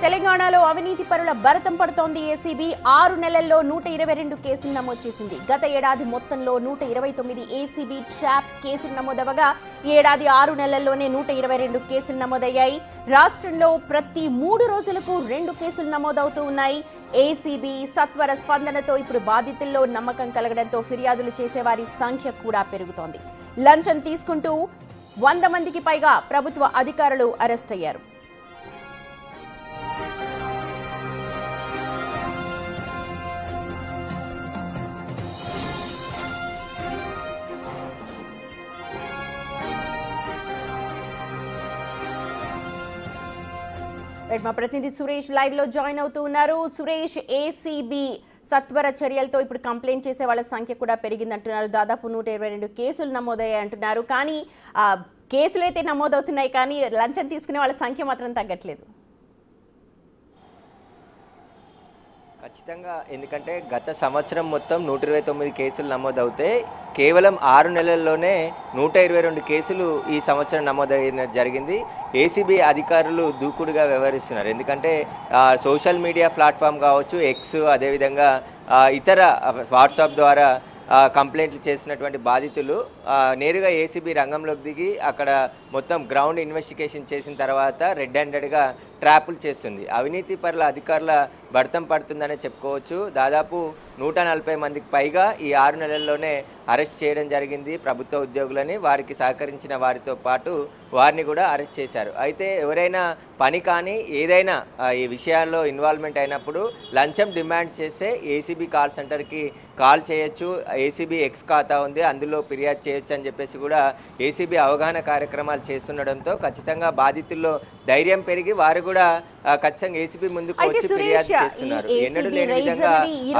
తెలంగాణలో అవినీతి పరుల భరతం పడుతోంది ఏసీబీ 6 నెలల్లో 122 కేసులు నమోదు చేసింది. గత ఏడాది మొత్తంలో 129 ఏసీబీ ట్రాప్ కేసులు నమోదవగా ఏడాది 6 నెలల్లోనే 122 కేసులు నమోదయ్యాయి. రాష్ట్రంలో ప్రతి 3 రోజులకు 2 కేసులు నమోదవుతూ ఉన్నాయి. ఏసీబీ సత్వర స్పందనతో ఇప్పుడు బాధితుల్లో నమ్మకం కలగడంతో ఫిర్యాదులు చేసేవారి సంఖ్య కూడా పెరుగుతోంది. లంచం తీసుకుంటూ 100 మందికి పైగా ప్రభుత్వ అధికారులు అరెస్ట్ అయ్యారు. మా ప్రతినిధి సురేష్ లైవ్ లో జాయిన్ అవుతూ ఉన్నారు. సురేష్, ఏసీబీ సత్వర చర్యలతో ఇప్పుడు కంప్లైంట్ చేసే వాళ్ళ సంఖ్య కూడా పెరిగిందంటున్నారు. దాదాపు 122 కేసులు నమోదయ్యాయి అంటున్నారు. కానీ కేసులు అయితే నమోదవుతున్నాయి, కానీ లంచం తీసుకునే వాళ్ళ సంఖ్య మాత్రం తగ్గట్లేదు. ఖచ్చితంగా, ఎందుకంటే గత సంవత్సరం మొత్తం 129 కేసులు నమోదవుతే కేవలం 6 నెలల్లోనే 122 కేసులు ఈ సంవత్సరం నమోదైన జరిగింది. ఏసీబీ అధికారులు దూకుడుగా వ్యవహరిస్తున్నారు. ఎందుకంటే సోషల్ మీడియా ప్లాట్ఫామ్ కావచ్చు, ఎక్స్, అదేవిధంగా ఇతర వాట్సాప్ ద్వారా కంప్లైంట్లు చేసినటువంటి బాధితులు నేరుగా ఏసీబీ రంగంలోకి దిగి అక్కడ మొత్తం గ్రౌండ్ ఇన్వెస్టిగేషన్ చేసిన తర్వాత రెడ్ హ్యాండెడ్గా ట్రాపులు చేస్తుంది. అవినీతి పరుల అధికారుల భర్తం పడుతుందనే చెప్పుకోవచ్చు. దాదాపు 140 మందికి పైగా ఈ 6 నెలల్లోనే అరెస్ట్ చేయడం జరిగింది ప్రభుత్వ ఉద్యోగులని. వారికి సహకరించిన వారితో పాటు వారిని కూడా అరెస్ట్ చేశారు. అయితే ఎవరైనా పని కానీ ఏదైనా ఈ విషయాల్లో ఇన్వాల్వ్మెంట్ అయినప్పుడు లంచం డిమాండ్ చేస్తే ఏసీబీ కాల్ సెంటర్కి కాల్ చేయొచ్చు. ఏసీబీ ఎక్స్ ఖాతా ఉంది, అందులో ఫిర్యాదు చేయొచ్చు అని చెప్పేసి కూడా ఏసీబీ అవగాహన కార్యక్రమాలు చేస్తుండడంతో ఖచ్చితంగా బాధితుల్లో ధైర్యం పెరిగి వారు కూడా ఖచ్చితంగా ఏసీబీ ముందుకు వచ్చి ఫిర్యాదు చేస్తున్నారు. ఎన్నడూ లేని విధంగా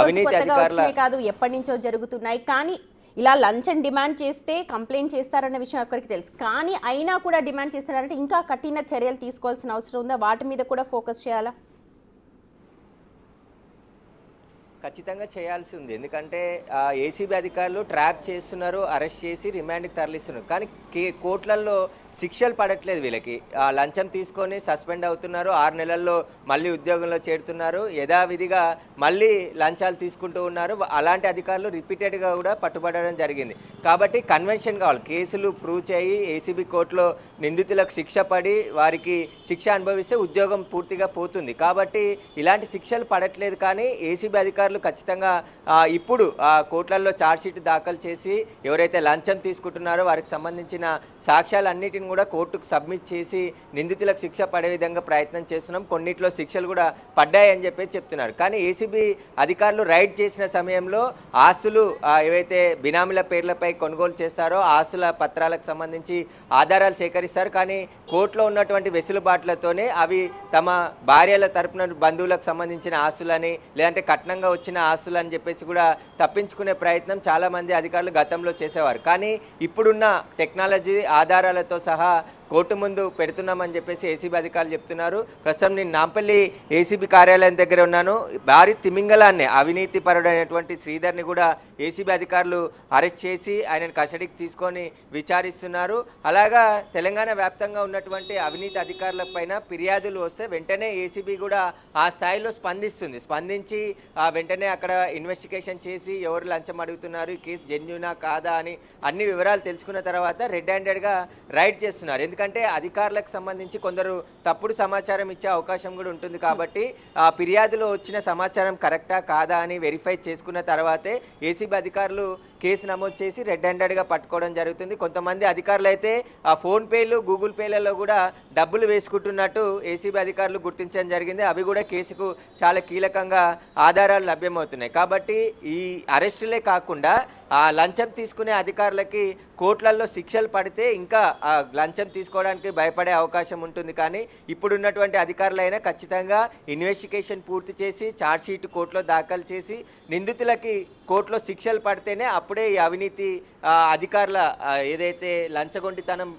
అవినీతి అధికారుల కాదు, ఎప్పటి నుంచో జరుగుతున్నాయి. కానీ ఇలా లంచం డిమాండ్ చేస్తే కంప్లైంట్ చేస్తారన్న విషయం ఒక్కరికి తెలుసు. కానీ అయినా కూడా డిమాండ్ చేస్తున్నారంటే ఇంకా కఠిన చర్యలు తీసుకోవాల్సిన అవసరం ఉందా? వాటి మీద కూడా ఫోకస్ చేయాలా? ఖచ్చితంగా చేయాల్సి ఉంది. ఎందుకంటే ఏసీబీ అధికారులు ట్రాప్ చేస్తున్నారు, అరెస్ట్ చేసి రిమాండ్కి తరలిస్తున్నారు. కానీ కోర్టులలో శిక్షలు పడట్లేదు వీళ్ళకి. లంచం తీసుకొని సస్పెండ్ అవుతున్నారు, 6 నెలల్లో మళ్ళీ ఉద్యోగంలో చేరుతున్నారు, యథావిధిగా మళ్ళీ లంచాలు తీసుకుంటూ ఉన్నారు. అలాంటి అధికారులు రిపీటెడ్గా కూడా పట్టుబడడం జరిగింది. కాబట్టి కన్వెన్షన్ కావాలి, కేసులు ప్రూవ్ చేయి ఏసీబీ కోర్టులో నిందితులకు శిక్ష పడి వారికి శిక్ష అనుభవిస్తే ఉద్యోగం పూర్తిగా పోతుంది. కాబట్టి ఇలాంటి శిక్షలు పడట్లేదు. కానీ ఏసీబీ అధికారులు ఖచ్చితంగా ఇప్పుడు కోర్టులలో ఛార్జ్షీట్ దాఖలు చేసి ఎవరైతే లంచం తీసుకుంటున్నారో వారికి సంబంధించిన సాక్ష్యాలన్నిటిని కూడా కోర్టుకు సబ్మిట్ చేసి నిందితులకు శిక్ష పడే విధంగా ప్రయత్నం చేస్తున్నాం. కొన్నిట్లో శిక్షలు కూడా పడ్డాయని చెప్పేసి చెప్తున్నారు. కానీ ఏసీబీ అధికారులు రైడ్ చేసిన సమయంలో ఆస్తులు ఏవైతే బినామీల పేర్లపై కొనుగోలు చేస్తారో ఆస్తుల పత్రాలకు సంబంధించి ఆధారాలు సేకరిస్తారు. కానీ కోర్టులో ఉన్నటువంటి వెసులుబాట్లతోనే అవి తమ భార్యల తరపున బంధువులకు సంబంధించిన ఆస్తులని లేదంటే కట్నంగా వచ్చిన ఆస్తులు అని చెప్పేసి కూడా తప్పించుకునే ప్రయత్నం చాలామంది అధికారులు గతంలో చేసేవారు. కానీ ఇప్పుడున్న టెక్నాలజీ ఆధారాలతో సహా కోర్టు ముందు పెడుతున్నామని చెప్పేసి ఏసీబీ అధికారులు చెప్తున్నారు. ప్రస్తుతం నేను నాంపల్లి ఏసీబీ కార్యాలయం దగ్గర ఉన్నాను. భారీ తిమింగలాన్ని అవినీతి పరుడైనటువంటి శ్రీధర్ని కూడా ఏసీబీ అధికారులు అరెస్ట్ చేసి ఆయనను కస్టడీకి తీసుకొని విచారిస్తున్నారు. అలాగా తెలంగాణ వ్యాప్తంగా ఉన్నటువంటి అవినీతి అధికారుల పైన ఫిర్యాదులు వస్తే వెంటనే ఏసీబీ కూడా ఆ స్థాయిలో స్పందించి వెంటనే అక్కడ ఇన్వెస్టిగేషన్ చేసి ఎవరు లంచం అడుగుతున్నారు, ఈ కేసు జెన్యూనా కాదా అని అన్ని వివరాలు తెలుసుకున్న తర్వాత రెడ్ హ్యాండెడ్గా రైడ్ చేస్తున్నారు. ఎందుకంటే అధికారులకు సంబంధించి కొందరు తప్పుడు సమాచారం ఇచ్చే అవకాశం కూడా ఉంటుంది. కాబట్టి ఆ ఫిర్యాదులో వచ్చిన సమాచారం కరెక్టా కాదా అని వెరిఫై చేసుకున్న తర్వాతే ఏసీబీ అధికారులు కేసు నమోదు చేసి రెడ్ హ్యాండెడ్గా పట్టుకోవడం జరుగుతుంది. కొంతమంది అధికారులు అయితే ఆ ఫోన్పేలు, గూగుల్ పేలలో కూడా డబ్బులు వేసుకుంటున్నట్టు ఏసీబీ అధికారులు గుర్తించడం జరిగింది. అవి కూడా కేసుకు చాలా కీలకంగా ఆధారాలు లభ్యమవుతున్నాయి. కాబట్టి ఈ అరెస్టులే కాకుండా ఆ లంచం తీసుకునే అధికారులకి కోర్టులలో శిక్షలు పడితే ఇంకా లంచం తీసుకోవడానికి భయపడే అవకాశం ఉంటుంది. కానీ ఇప్పుడున్నటువంటి అధికారులైనా ఖచ్చితంగా ఇన్వెస్టిగేషన్ పూర్తి చేసి ఛార్జ్షీట్ కోర్టులో దాఖలు చేసి నిందితులకి కోర్టులో శిక్షలు పడితేనే అప్పుడే ఈ అవినీతి అధికారుల ఏదైతే లంచగొండితనం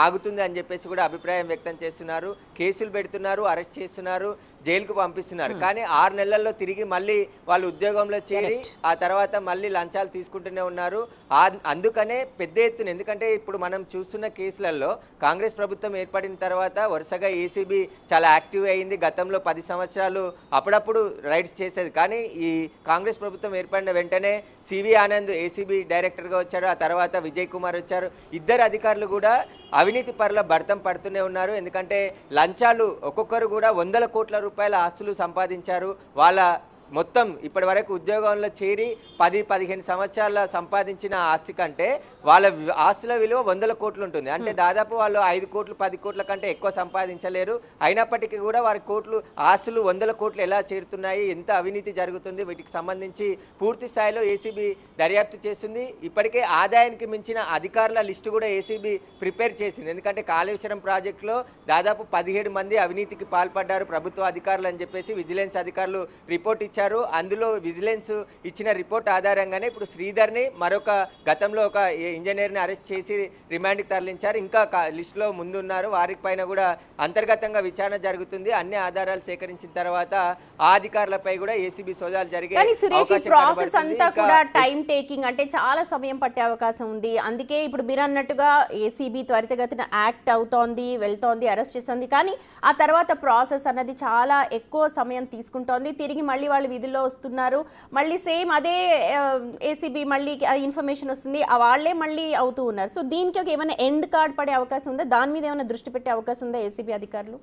ఆగుతుంది అని చెప్పేసి కూడా అభిప్రాయం వ్యక్తం చేస్తున్నారు. కేసులు పెడుతున్నారు, అరెస్ట్ చేస్తున్నారు, జైలుకు పంపిస్తున్నారు. కానీ 6 నెలల్లో తిరిగి మళ్ళీ వాళ్ళు ఉద్యోగంలో చేరి ఆ తర్వాత మళ్ళీ లంచాలు తీసుకుంటూనే ఉన్నారు. అందుకనే పెద్ద ఎత్తున, ఎందుకంటే ఇప్పుడు మనం చూస్తున్న కేసులలో కాంగ్రెస్ ప్రభుత్వం ఏర్పడిన తర్వాత వరుసగా ఏసీబీ చాలా యాక్టివ్ అయింది. గతంలో 10 సంవత్సరాలు అప్పుడప్పుడు రైడ్స్ చేసేది. కానీ ఈ కాంగ్రెస్ ప్రభుత్వం ఏర్పడిన వెంటనే సివి ఆనంద్ ఏసీబీ డైరెక్టర్గా వచ్చారు. ఆ తర్వాత విజయ్ కుమార్ వచ్చారు. ఇద్దరు అధికారులు కూడా అవినీతి పరుల భర్తం పడుతూనే ఉన్నారు. ఎందుకంటే లంచాలు ఒక్కొక్కరు కూడా 100 కోట్ల రూపాయల ఆస్తులు సంపాదించారు. వాళ్ళ మొత్తం ఇప్పటి వరకు ఉద్యోగంలో చేరి 10-15 సంవత్సరాల సంపాదించిన ఆస్తి కంటే వాళ్ళ ఆస్తుల విలువ 100 కోట్లు ఉంటుంది. అంటే దాదాపు వాళ్ళు 5 కోట్లు 10 కోట్ల కంటే ఎక్కువ సంపాదించలేరు. అయినప్పటికీ కూడా వారి కోట్లు ఆస్తులు 100 కోట్లు ఎలా చేరుతున్నాయి, ఎంత అవినీతి జరుగుతుంది, వీటికి సంబంధించి పూర్తి స్థాయిలో ఏసీబీ దర్యాప్తు చేస్తుంది. ఇప్పటికే ఆదాయానికి మించిన అధికారుల లిస్టు కూడా ఏసీబీ ప్రిపేర్ చేసింది. ఎందుకంటే కాళేశ్వరం ప్రాజెక్టులో దాదాపు 17 మంది అవినీతికి పాల్పడ్డారు ప్రభుత్వ అధికారులు అని చెప్పేసి విజిలెన్స్ అధికారులు రిపోర్ట్ ఇచ్చారు. అందులో విజిలెన్స్ ఇచ్చిన రిపోర్ట్ ఆధారంగానే ఇప్పుడు శ్రీధర్ని మరొక గతంలో ఒక ఇంజనీర్ని అరెస్ట్ చేసి రిమాండ్కి తరలించారు. ఇంకా లిస్టులో ముందున్నారు. వారి పైన కూడా అంతర్గతంగా విచారణ జరుగుతుంది. అన్ని ఆధారాలు సేకరించిన తర్వాత ఆ అధికారులపై కూడా ఏసీబీ సోదాలు జరిగే సురేష్, ప్రాసెస్ అంతా కూడా టైం టేకింగ్, అంటే చాలా సమయం పట్టే అవకాశం ఉంది. అందుకే ఇప్పుడు మీరు అన్నట్టుగా ఏసీబీ త్వరితగతిన యాక్ట్ అవుతోంది, వెళ్తోంది, అరెస్ట్ చేస్తుంది. కానీ ఆ తర్వాత ప్రాసెస్ అన్నది చాలా ఎక్కువ సమయం తీసుకుంటోంది. తిరిగి మళ్ళీ వాళ్ళు విధుల్లో వస్తున్నారు, మళ్ళీ సేమ్ అదే ఏసీబీ మళ్ళీ ఇన్ఫర్మేషన్ వస్తుంది, వాళ్ళే మళ్ళీ అవుతూ ఉన్నారు. సో దీనికి ఏమైనా ఎండ్ కార్డ్ పడే అవకాశం ఉందా? దాని మీద ఏమైనా దృష్టి పెట్టే అవకాశం ఉందా ఏసీబీ అధికారులు?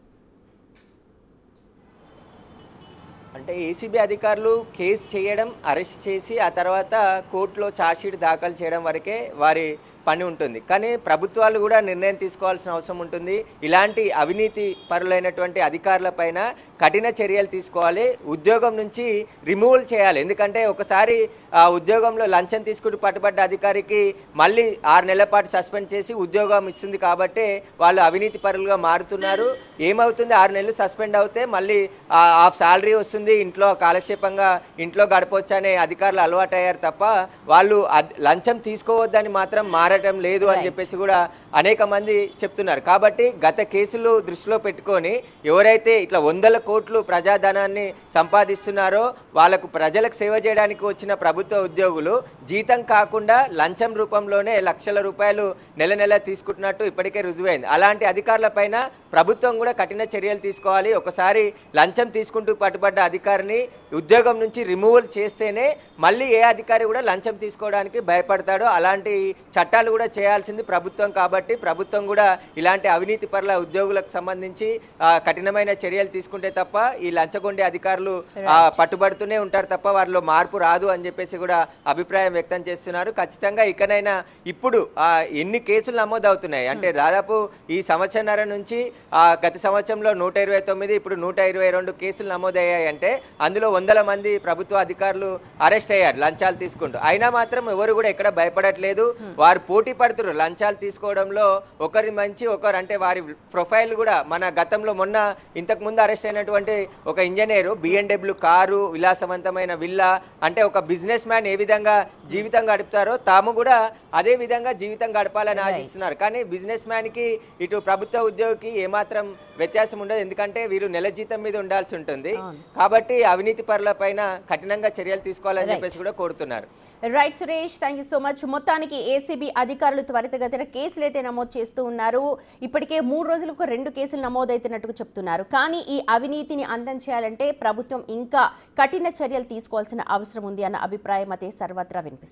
అంటే ఏసీబీ అధికారులు కేసు చేయడం, అరెస్ట్ చేసి ఆ తర్వాత కోర్టులో ఛార్జ్షీట్ దాఖలు చేయడం వరకే వారి పని ఉంటుంది. కానీ ప్రభుత్వాలు కూడా నిర్ణయం తీసుకోవాల్సిన అవసరం ఉంటుంది. ఇలాంటి అవినీతి పరులైనటువంటి అధికారుల పైన కఠిన చర్యలు తీసుకోవాలి, ఉద్యోగం నుంచి రిమూవల్ చేయాలి. ఎందుకంటే ఒకసారి ఆ ఉద్యోగంలో లంచం తీసుకుని పట్టుబడ్డ అధికారికి మళ్ళీ 6 నెలల పాటు సస్పెండ్ చేసి ఉద్యోగం ఇస్తుంది. కాబట్టి వాళ్ళు అవినీతి పరులుగా మారుతున్నారు. ఏమవుతుంది, 6 నెలలు సస్పెండ్ అవుతే మళ్ళీ హాఫ్ శాలరీ వస్తుంది, ఇంట్లో కాలక్షేపంగా ఇంట్లో గడపవచ్చు అనే అధికారులు అలవాటు అయ్యారు తప్ప వాళ్ళు లంచం తీసుకోవద్దని మాత్రం మారడం లేదు అని చెప్పేసి కూడా అనేక మంది చెప్తున్నారు. కాబట్టి గత కేసులు దృష్టిలో పెట్టుకొని ఎవరైతే ఇట్లా 100 కోట్లు ప్రజాధనాన్ని సంపాదిస్తున్నారో వాళ్ళకు ప్రజలకు సేవ చేయడానికి వచ్చిన ప్రభుత్వ ఉద్యోగులు జీతం కాకుండా లంచం రూపంలోనే లక్షల రూపాయలు నెల నెల తీసుకుంటున్నట్టు ఇప్పటికే రుజువైంది. అలాంటి అధికారుల పైన ప్రభుత్వం కూడా కఠిన చర్యలు తీసుకోవాలి. ఒకసారి లంచం తీసుకుంటూ పట్టుబడ్డ అధికారిని ఉద్యోగం నుంచి రిమూవల్ చేస్తేనే మళ్ళీ ఏ అధికారి కూడా లంచం తీసుకోవడానికి భయపడతాడో. అలాంటి చట్టాలు కూడా చేయాల్సింది ప్రభుత్వం. కాబట్టి ప్రభుత్వం కూడా ఇలాంటి అవినీతి పరుల ఉద్యోగులకు సంబంధించి కఠినమైన చర్యలు తీసుకుంటే తప్ప ఈ లంచగొండే అధికారులు పట్టుబడుతూనే ఉంటారు తప్ప వారిలో మార్పు రాదు అని చెప్పేసి కూడా అభిప్రాయం వ్యక్తం చేస్తున్నారు. ఖచ్చితంగా ఇకనైనా ఇప్పుడు ఎన్ని కేసులు నమోదవుతున్నాయి అంటే దాదాపు ఈ సంవత్సరన్నర నుంచి గత సంవత్సరంలో 129, ఇప్పుడు 122 కేసులు నమోదయ్యాయి. అంటే అందులో 100 మంది ప్రభుత్వ అధికారులు అరెస్ట్ అయ్యారు లంచాలు తీసుకుంటూ. అయినా మాత్రం ఎవరు కూడా ఎక్కడ భయపడట్లేదు. వారు పోటీ పడుతున్నారు లంచాలు తీసుకోవడంలో. ఒకరి మంచి ఒకరు, అంటే వారి ప్రొఫైల్ కూడా మన గతంలో మొన్న ఇంతకు ముందు అరెస్ట్ అయినటువంటి ఒక ఇంజనీరు BMW కారు, విలాసవంతమైన విల్లా, అంటే ఒక బిజినెస్ మ్యాన్ ఏ విధంగా జీవితం గడుపుతారో తాము కూడా అదే విధంగా జీవితం గడపాలని ఆశిస్తున్నారు. కానీ బిజినెస్ మ్యాన్కి ఇటు ప్రభుత్వ ఉద్యోగికి ఏమాత్రం వ్యత్యాసం ఉండదు. ఎందుకంటే వీరు నెల జీతం మీద ఉండాల్సి ఉంటుంది. కాబట్టి అవినీతి పరుల పైన కఠినంగా చర్యలు తీసుకోవాలని చెప్పేసి కూడా కోరుతున్నారు. Right Suresh, thank you so much. మొత్తానికి ఏసీబీ అధికారులు త్వరితగతిన కేసులు అయితే నమోదు చేస్తూ ఉన్నారు. ఇప్పటికే 3 రోజులకు 2 కేసులు నమోదవుతున్నట్టుగా చెప్తున్నారు. కానీ ఈ అవినీతిని అంతం చేయాలంటే ప్రభుత్వం ఇంకా కఠిన చర్యలు తీసుకోవాల్సిన అవసరం ఉంది అన్న అభిప్రాయం అయితే సర్వత్రా వినిపిస్తుంది.